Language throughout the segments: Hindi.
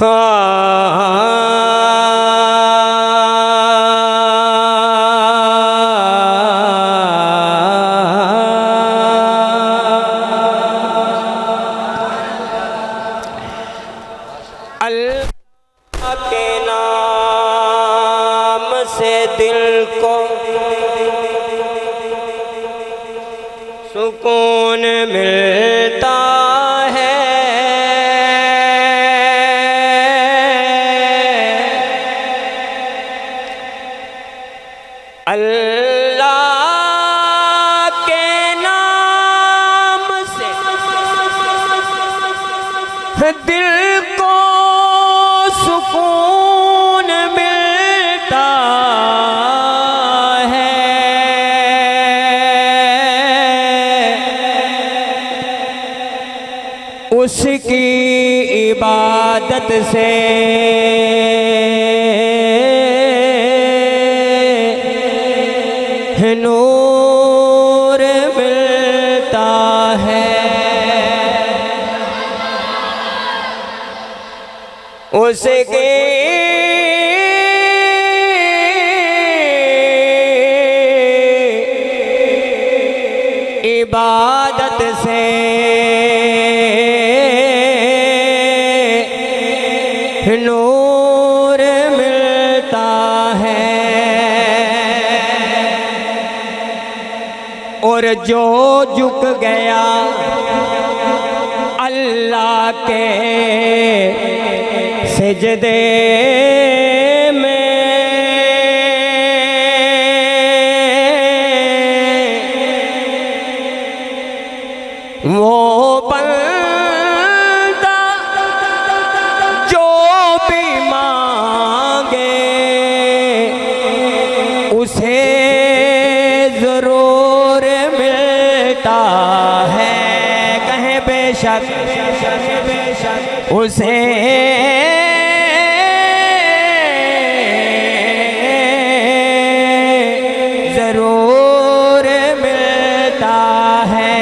अल्लाह के नाम से दिल को सुकून मिलता है। अल्लाह के नाम से दिल को सुकून मिलता है। उसकी इबादत से नूर मिलता है। उसकी इबादत से नूर मिलता है। और जो झुक गया अल्लाह के सिजदे में, वो बंदा जो भी मांगे उसे जरूर मिलता है। कहें बेशक उसे जरूर मिलता है।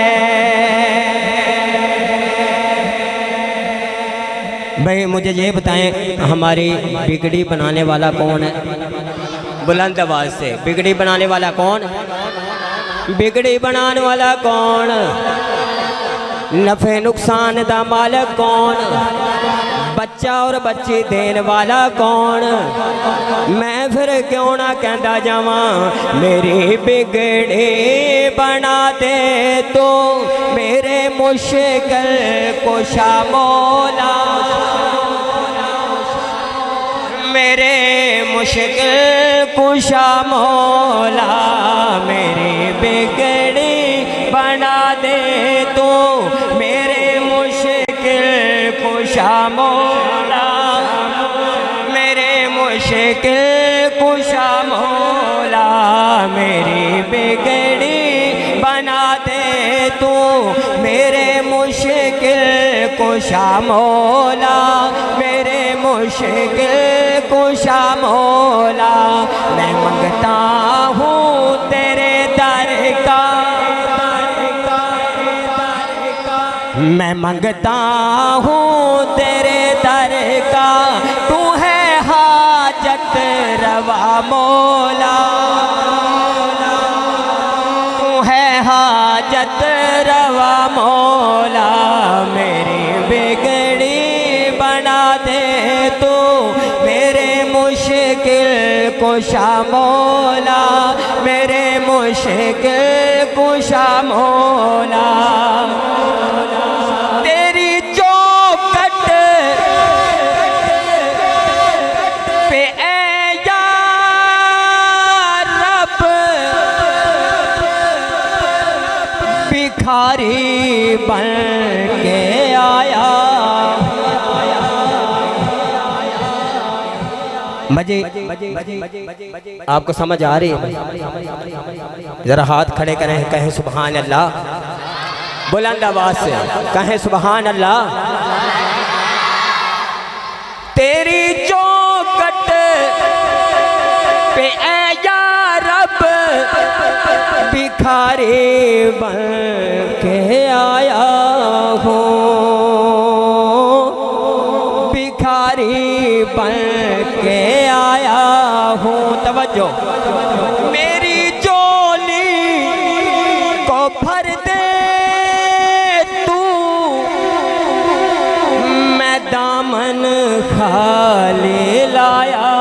भाई मुझे ये बताएं, हमारी बिगड़ी बनाने वाला कौन है? बुलंद आवाज से, बिगड़ी बनाने वाला कौन? बिगड़ी बनाने वाला कौन? नफे नुकसान दा मालक कौन? बच्चा और बच्ची देने वाला कौन? मैं फिर क्यों ना कहता जावां, मेरी बिगड़ी बना दे तो मेरे मुश्किल कुशा मौला, मेरे मुश्किल कुशा मौला, मेरी बिगड़ी बना दे तो मेरे मुश्किल कुशा मौला, मेरे मुश्किल कुशा मौला, मेरी बिगड़ी बना दे तो मेरे मुश्किल कुशा मौला, मेरे मुश्किल कुशा मौला। मैं मंगता हूँ तेरे दर का, मैं मंगता हूँ तेरे दर का, तू है हाजत रवा मौला, तू है हाजत रवा मौला, मेरी बिगड़ी बना दे तो मेरे मुश्किल कुशा मौला, मेरे मुश्किल कुशा मौला। तेरी चौखट पे ऐ या रब भिखारी बन के आया। मजे आपको समझ आ रही है? जरा हाथ खड़े करें, कहें सुभान अल्लाह, बुलंद आवाज से कहें सुभान अल्लाह। तेरी चौखट पे ऐ या रब भिखारी बन के आया हूँ, भिखारी मुसाफिरी बन के आया हूँ। तवज्जो, मेरी झोली को भर दे तू, मैं दामन खाली लाया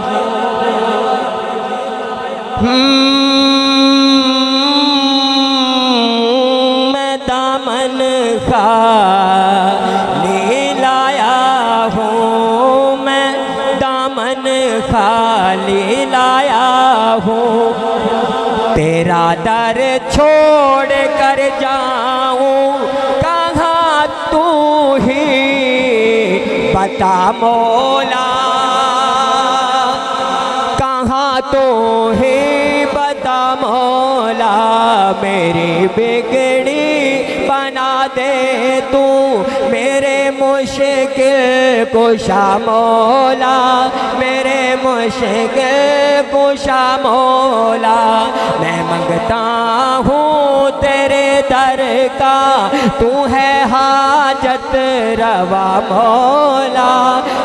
हूँ। मैं दामन खाली लाया हूँ, मैं दामन खाली लाया हूँ। तेरा दर छोड़ कर जाऊँ कहाँ तू ही बता मौला, कहाँ तू ही बता मौला। मेरी बिगड़ी बना दे तू, मेरे मुश्किल कुशा मौला, मेरे मुश्किल कुशा मौला। मैं मंगता हूँ तेरे दर का, तू है हाजत रवा मौला,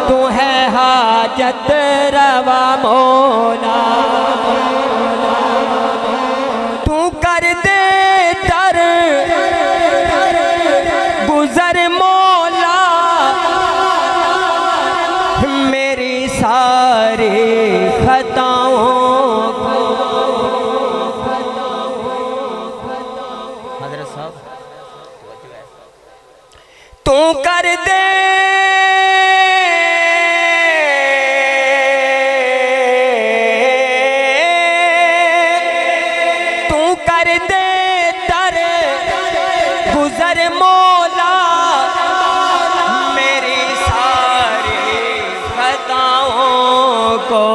तू है हाजत रवा मौला। तू कर दे दर गुजर मौला, मेरी सारी खताओं को। हज़रत साहब, तू कर दे गुजर मौला, मेरी सारी खताओं को,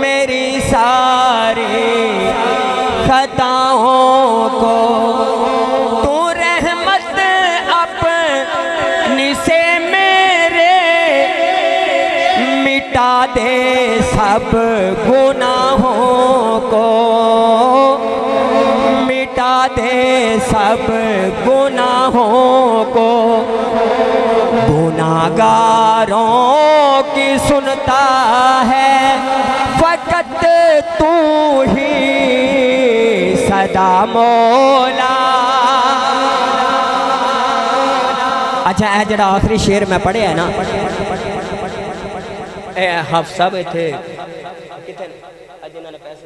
मेरी सारी खताओं को। तू रहमत अपनी से मेरे मिटा दे सब गुनाहों को, मिटा दे सब गुनाहों को। गुनाहगारों की सुनता है फकत तू ही सदा मौला। अच्छा, यह जरा आखिरी शेर मैं पढ़े है ना, हाफ साहब इतने जिन्होंने पैसे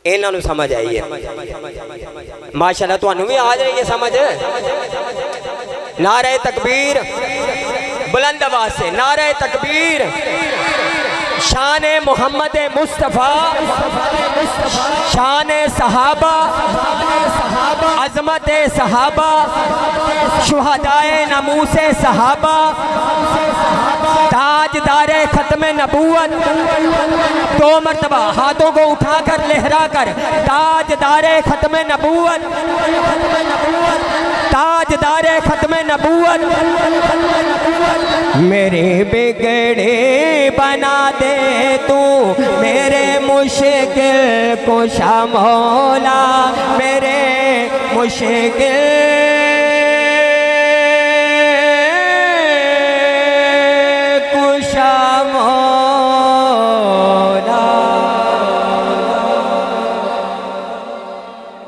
इन्हों समझ आई है माशाअल्लाह, तुहानू भी आ जाइए समझ। नारे तकबीर, बुलंद आवाज से नारे तकबीर। शान मोहम्मद मुस्तफ़ा, शान सहाबा, अजमत सहाबा, शुहदाए नमूसे सहाबा, ताजदारे खत्म नबूवत। दो मरतबा हाथों को उठाकर लहरा कर, ताजदारे खत्म नबूवत, ताजदारे खत्म नबूवत। मेरे बिगड़े बना दे तू, मेरे मुश्किल कुशा मौला, मेरे मुश्किल